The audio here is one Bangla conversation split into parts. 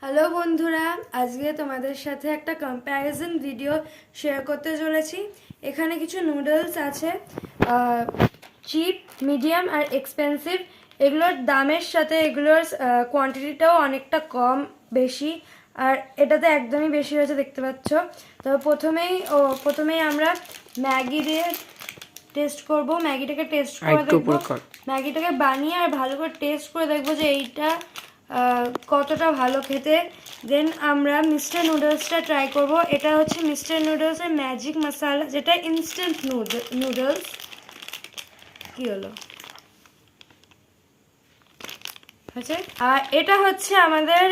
হ্যালো বন্ধুরা, আজকে তোমাদের সাথে একটা কম্প্যারিজন ভিডিও শেয়ার করতে চলেছি। এখানে কিছু নুডলস আছে, চিপ, মিডিয়াম আর এক্সপেন্সিভ। এগুলোর দামের সাথে এগুলোর কোয়ান্টিটিটাও অনেকটা কম বেশি, আর এটাতে একদমই বেশি হয়েছে দেখতে পাচ্ছ। তো প্রথমেই আমরা ম্যাগি দিয়ে টেস্ট করব। ম্যাগিটাকে টেস্ট করে দেখবো, ম্যাগিটাকে বানিয়ে আর ভালো করে টেস্ট করে দেখবো যে এইটা কতটা ভালো খেতে। দেন আমরা মিস্টার নুডলসটা ট্রাই করব। এটা হচ্ছে মিস্টার নুডলসের ম্যাজিক মশলা, যেটা ইনস্ট্যান্ট নুডলস। কি হলো? আর এটা হচ্ছে আমাদের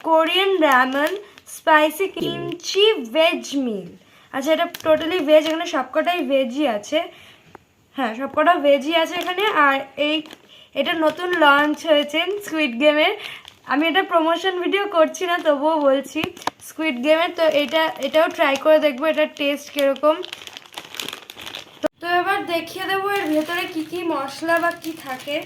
Korean ramen spicy kimchi veg meal. আচ্ছা, এটা টোটালি ভেজ, এখানে সবকটাই ভেজই আছে। হ্যাঁ, সবকটা ভেজই আছে এখানে। আর এটা নতুন লঞ্চ হয়েছে স্কুইড গেমের। আমি এটা প্রমোশন ভিডিও করছি না, তবুও বলছি স্কুইড গেমের। তো এটাও ট্রাই করে দেখবো এটা টেস্ট কিরকম। তো এবার দেখিয়ে দেবো এর ভেতরে কি কি মশলা বা কি থাকে।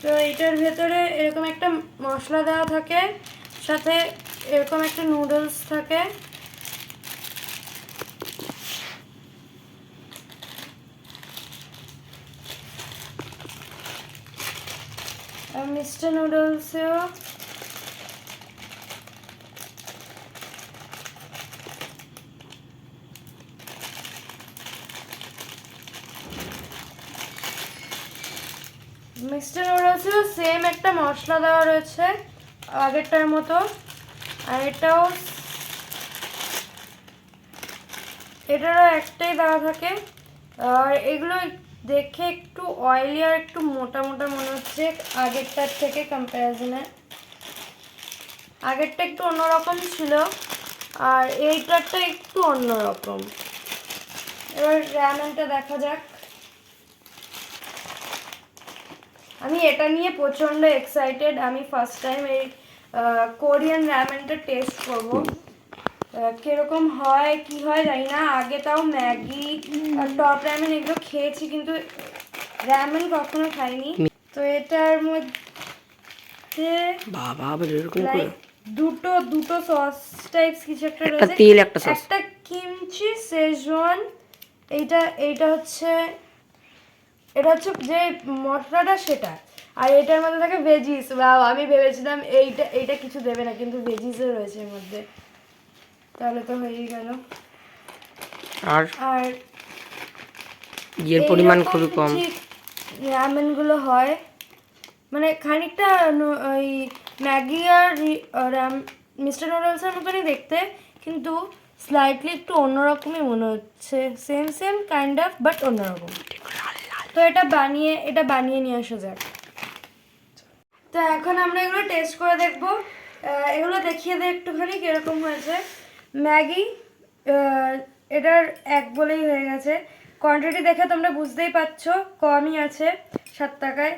তো এটার ভেতরে এরকম একটা মশলা দেওয়া থাকে, সাথে এরকম একটা নুডলস থাকে। আর মিস্টার নুডলসেও মিস্টার নুডলসেও সেম একটা মশলা দেওয়া রয়েছে আগেরটার মতো। আর এটারও একটাই দেওয়া থাকে। আর এগুলো দেখে একটু অয়েলি আর একটু মোটা মোটা মনে হচ্ছে আগেরটার থেকে কম্প্যারিজনে। আগেরটা একটু অন্যরকম ছিল, আর এইটারটা একটু অন্যরকম। এবার র্যামেনটা দেখা যাক। আমি এটা নিয়ে প্রচণ্ড এক্সাইটেড। আমি ফার্স্ট টাইম এই কোরিয়ান র্যামেনটা টেস্ট করব। কিরকম হয় কি হয় জানি না। আগে তাও ম্যাগি আর টপ র্যামেন এগুলো খেয়েছি, কিন্তু র্যামেন কখনো খাইনি। তো এটার মধ্যে দুটো দুটো সস টাইপস কিছু একটা রয়েছে, একটা কিমচি সেজওয়ান। এটা হচ্ছে যে মশলাটা সেটা। আর এটার মধ্যে থাকে ভেজিস। বাহ, আমি ভেবেছিলাম এইটা কিছু দেবে না, কিন্তু ভেজিসও রয়েছে এর মধ্যে। তাহলে তো হয়েই গেল। আর এর পরিমাণ খুবই কম। রামেনগুলো হয় মানে খানিকটা ওই ম্যাগি আর মিস্টার নুডলসের মতনই দেখতে, কিন্তু স্লাইটলি একটু অন্যরকমই মনে হচ্ছে। সেম কাইন্ড অফ, বাট অন্যরকম। তো এটা বানিয়ে নিয়ে আসা যাক। তো এখন আমরা এগুলো টেস্ট করে দেখবো। এগুলো দেখিয়ে দিই একটুখানি কিরকম হয়েছে। ম্যাগি এটার এক বলেই হয়ে গেছে। কোয়ান্টিটি দেখে তোমরা বুঝতেই পারছো, কমই আছে 7 টাকায়।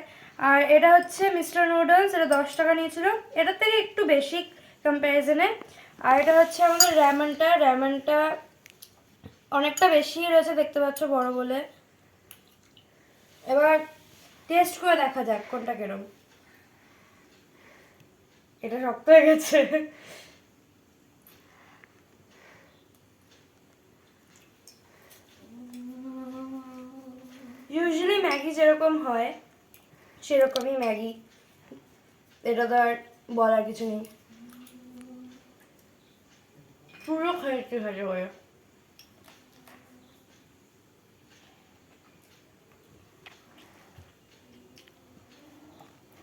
আর এটা হচ্ছে মিস্টার নুডলস, এটা 10 টাকা নিয়েছিল, এটার থেকে একটু বেশি কম্প্যারিজনে। আর এটা হচ্ছে আমাদের র্যামেনটা অনেকটা বেশি রয়েছে দেখতে পাচ্ছ, বড় বলে। এবার টেস্ট করে দেখা যাক কোনটা কেরম। এটা শক্ত হয়ে গেছে। ইউজুয়ালি ম্যাগি যেরকম হয় সেরকমই ম্যাগি, এটা তো আর বলার কিছু নেই। পুরো খাইতে খাইতে করে।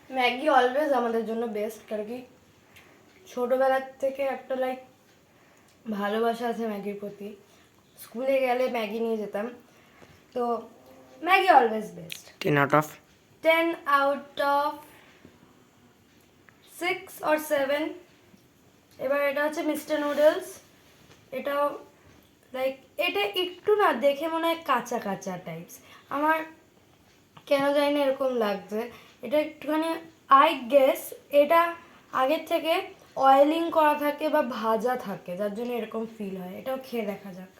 ম্যাগি অলওয়েজ আমাদের জন্য বেস্ট, কারণ কি ছোটোবেলার থেকে একটা ভালোবাসা আছে ম্যাগির প্রতি। স্কুলে গেলে ম্যাগি নিয়ে যেতাম, তো Maggi always best. 10 out of 6 or 7। এবার এটা হচ্ছে মিস্টার নুডলস। এটাও এটা একটু না দেখে মনে হয় কাঁচা কাঁচা টাইপস। আমার কেন জানি না এরকম লাগছে। এটা একটুখানি আই গেস এটা আগের থেকে অয়েলিং করা থাকে বা ভাজা থাকে, যার জন্য এরকম ফিল হয়। এটাও খেয়ে দেখা যাক।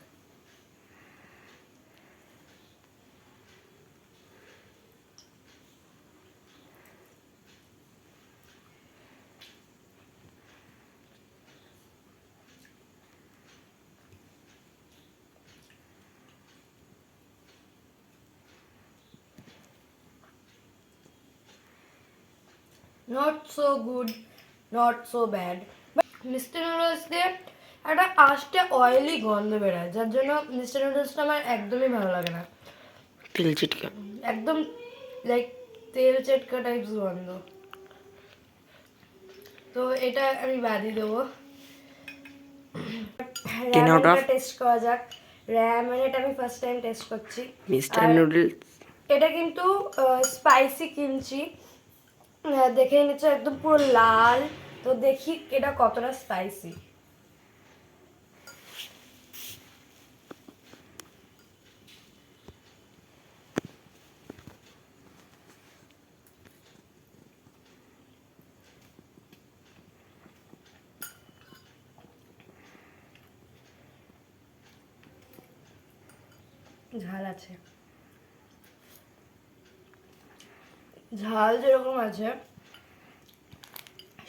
Not so good, not so bad. Mister noodles দিয়ে একটা আস্তে অয়েলি গন্ধ বেরোয়, যার জন্য মিস্টার নুডলসটা আমার একদমই ভালো লাগে না। তেল চিটকা, একদম লাইক তেল চটকা টাইপস গন্ধ। তো এটা আমি বাদই দেবো। র্যামেনটা টেস্ট করা যাক। র্যামেন এটা আমি ফার্স্ট টাইম টেস্ট করছি। মিস্টার আর নুডলস এটা কিন্তু স্পাইসি কিনছি, দেখে নিচ্ছে একদম পুরো লাল। তো দেখি এটা কতটা স্পাইসি। ঝাল আছে, ঝাল যেরকম আছে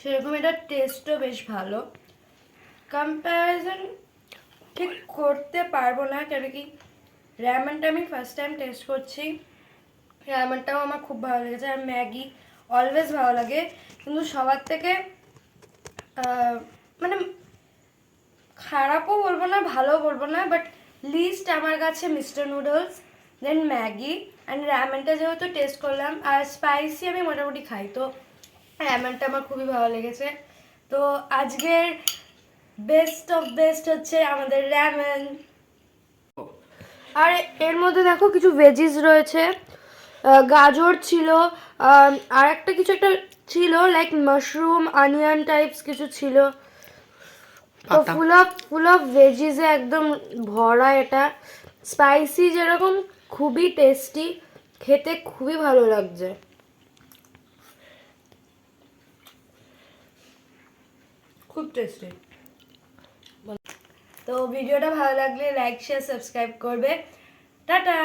সেরকম এটা টেস্টও বেশ ভালো। কম্প্যারিজন ঠিক করতে পারবো না, কেন কি র্যামেনটা আমি ফার্স্ট টাইম টেস্ট করছি। র্যামেনটাও আমার খুব ভালো লেগেছে। আর ম্যাগি অলওয়েজ ভালো লাগে, কিন্তু সবার থেকে মানে খারাপও বলবো না, ভালোও বলবো না, বাট লিস্ট আমার কাছে mister noodles, then Maggi and র্যামেনটা যেহেতু টেস্ট করলাম। আর স্পাইসি আমি মোটামুটি খাই, তো র্যামেনটা আমার খুবই ভালো লেগেছে। তো আজকের বেস্ট অফ বেস্ট হচ্ছে আমাদের র্যামেন। আর এর মধ্যে দেখো কিছু ভেজিস রয়েছে, গাজর ছিল, আর একটা কিছু একটা ছিল লাইক মাশরুম অনিয়ন টাইপস কিছু ছিল। তো ফুল অফ ভেজিসে একদম ভরা এটা। স্পাইসি যেরকম, খুবই টেস্টি, খেতে খুবই ভালো লাগছে। খুব টেস্টি। তো ভিডিওটা ভালো লাগলে লাইক শেয়ার সাবস্ক্রাইব করবে। টাটা।